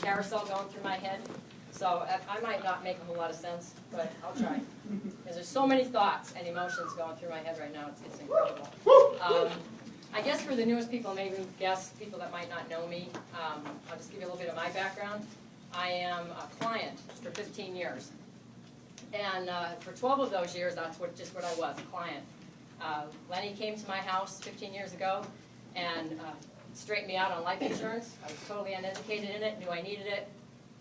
carousel going through my head. So I might not make a whole lot of sense, but I'll try. Because there's so many thoughts and emotions going through my head right now, it's incredible. I guess for the newest people, maybe guess people that might not know me, I'll just give you a little bit of my background. I am a client for 15 years. And for 12 of those years, that's just what I was, a client. Lenny came to my house 15 years ago and straightened me out on life insurance. I was totally uneducated in it, knew I needed it,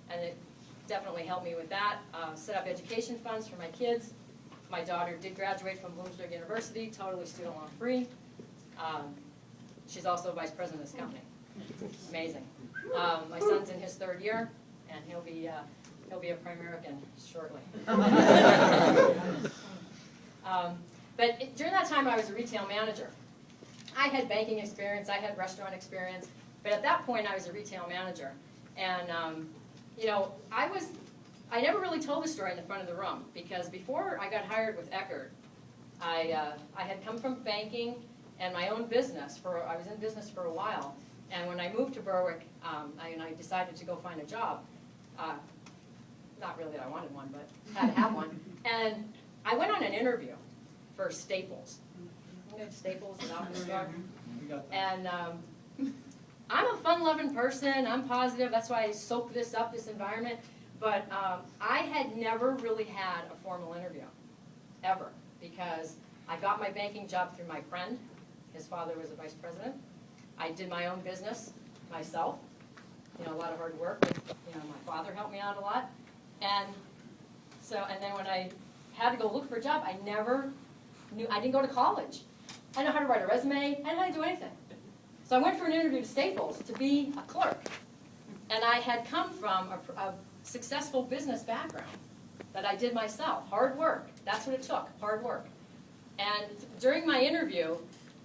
and it definitely helped me with that. Set up education funds for my kids. My daughter did graduate from Bloomsburg University, totally student loan free. She's also vice president of this company. Amazing. My son's in his 3rd year, and he'll be a Primerican shortly. But during that time, I was a retail manager. I had banking experience, I had restaurant experience, but at that point, I was a retail manager. And you know, I never really told the story in the front of the room, because before I got hired with Eckerd, I had come from banking and my own business. I was in business for a while, and when I moved to Berwick, I decided to go find a job. Not really that I wanted one, but had to have one. And I went on an interview for Staples. You know, Staples, an office store. And I'm a fun-loving person. I'm positive. That's why I soak this up, this environment. But I had never really had a formal interview, ever, because I got my banking job through my friend. His father was a vice president. I did my own business myself. You know, a lot of hard work. You know, my father helped me out a lot. And then when I had to go look for a job, I never knew. I didn't go to college. I didn't know how to write a resume. I didn't know how to do anything. So I went for an interview to Staples to be a clerk. And I had come from a successful business background that I did myself. Hard work. That's what it took, hard work. And during my interview,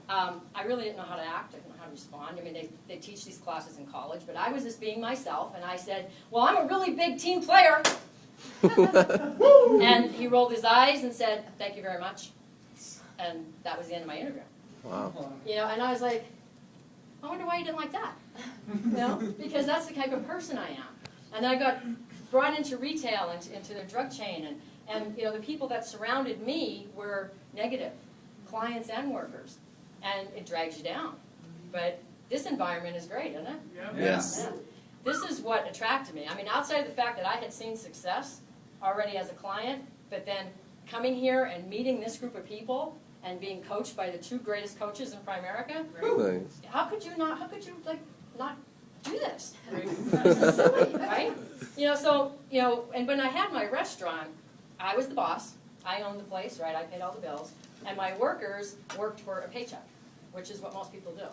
I really didn't know how to act. I didn't know how to respond. I mean, they teach these classes in college, but I was just being myself. And I said, well, I'm a really big team player. And he rolled his eyes and said, thank you very much. And that was the end of my interview. Wow. You know, and I was like, I wonder why you didn't like that. You know, because that's the type of person I am. And then I got brought into retail, into the drug chain, and you know, the people that surrounded me were negative, clients and workers, and it drags you down. But this environment is great, isn't it? Yeah. Yes. Yeah. This is what attracted me. I mean, outside of the fact that I had seen success already as a client, but then coming here and meeting this group of people and being coached by the 2 greatest coaches in Primerica, Nice. how could you not do this? This is silly, right? You know, so, you know, and when I had my restaurant, I was the boss. I owned the place, right? I paid all the bills. And my workers worked for a paycheck, which is what most people do,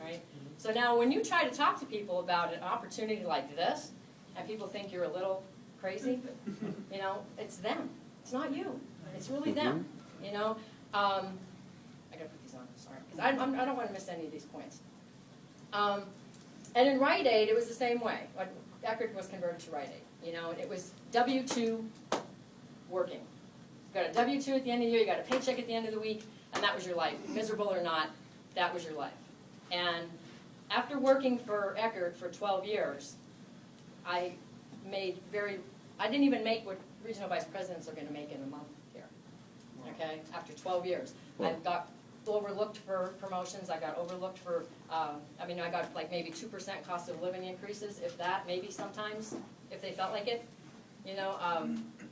right? So now when you try to talk to people about an opportunity like this, and people think you're a little crazy, you know, it's them. It's not you. It's really them, you know. I got to put these on, sorry, because I don't want to miss any of these points. And in Rite Aid, it was the same way. When Eckerd was converted to Rite Aid, you know, and it was W-2 working. You got a W-2 at the end of the year, you got a paycheck at the end of the week, and that was your life. Miserable or not, that was your life. And after working for Eckerd for 12 years, I didn't even make what regional vice presidents are going to make in a month here. Okay, after 12 years. I got overlooked for promotions. I got overlooked for, I got like maybe 2% cost of living increases, if that, maybe sometimes, if they felt like it. You know,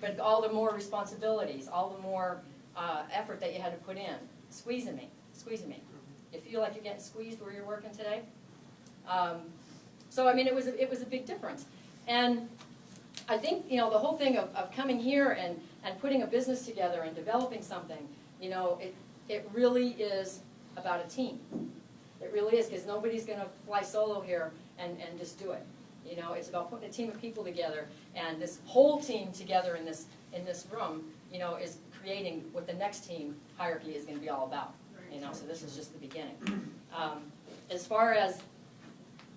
but all the more responsibilities, all the more effort that you had to put in, squeezing me. You feel like you're getting squeezed where you're working today? So I mean, it was a big difference. And I think, you know, the whole thing of coming here and putting a business together and developing something, you know, it really is about a team. It really is, because nobody's going to fly solo here and just do it. You know, it's about putting a team of people together, and this whole team together in this room, you know, is creating what the next team hierarchy is going to be all about. You know, so this is just the beginning. As far as,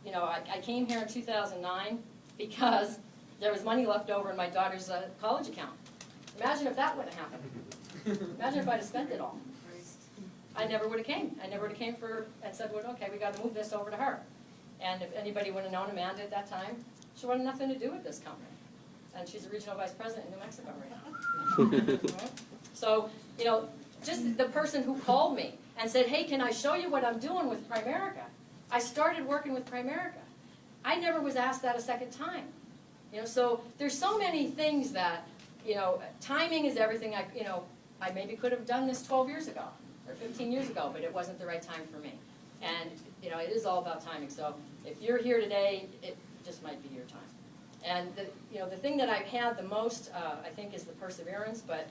you know, I came here in 2009 because there was money left over in my daughter's college account. Imagine if that would have happened. Imagine if I'd have spent it all. I never would have came. I never would have came and said, well, okay, we got to move this over to her. And if anybody would have known Amanda at that time, She wanted nothing to do with this company. And she's a regional vice president in New Mexico right now. Right? So, you know, just the person who called me and said, hey, can I show you what I'm doing with Primerica? I started working with Primerica. I never was asked that a second time. You know, so there's so many things that, you know, timing is everything. I maybe could have done this 12 years ago or 15 years ago, but it wasn't the right time for me. And, you know, it is all about timing. So if you're here today, it just might be your time. And, the thing that I've had the most, I think, is the perseverance, but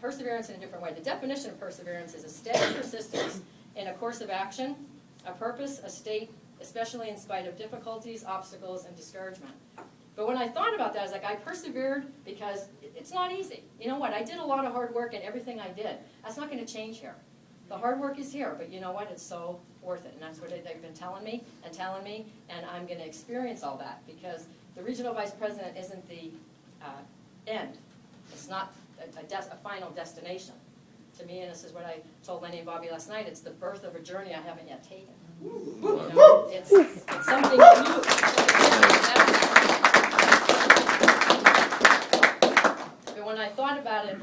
perseverance in a different way. The definition of perseverance is a steady persistence in a course of action, a purpose, a state, especially in spite of difficulties, obstacles, and discouragement. But when I thought about that, I was like, I persevered because it's not easy. You know what? I did a lot of hard work in everything I did. That's not going to change here. The hard work is here, but you know what? It's so worth it. And that's what they've been telling me, and I'm going to experience all that because the regional vice president isn't the end. It's not a final destination. To me, and this is what I told Lenny and Bobby last night, it's the birth of a journey I haven't yet taken. You know, it's something new. But when I thought about it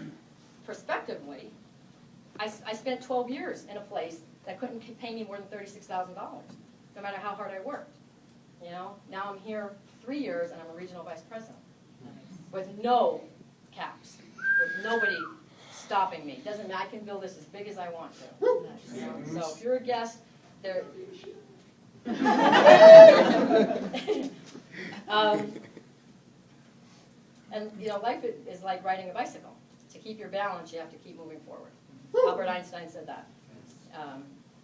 prospectively, I spent 12 years in a place that couldn't pay me more than $36,000, no matter how hard I worked. You know, now I'm here 3 years and I'm a regional vice president with no caps, with nobody stopping me. Doesn't matter. I can build this as big as I want to. You know? So if you're a guest, there. And you know, life is like riding a bicycle. To keep your balance, you have to keep moving forward. Albert Einstein said that.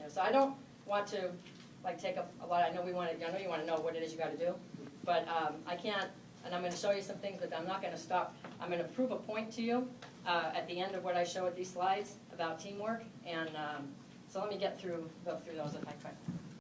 So I don't want to take up a lot. I know you want to know what it is you got to do, but I can't. And I'm going to show you some things, but I'm not going to stop. I'm going to prove a point to you at the end of what I show with these slides about teamwork. And so let me go through those if I could.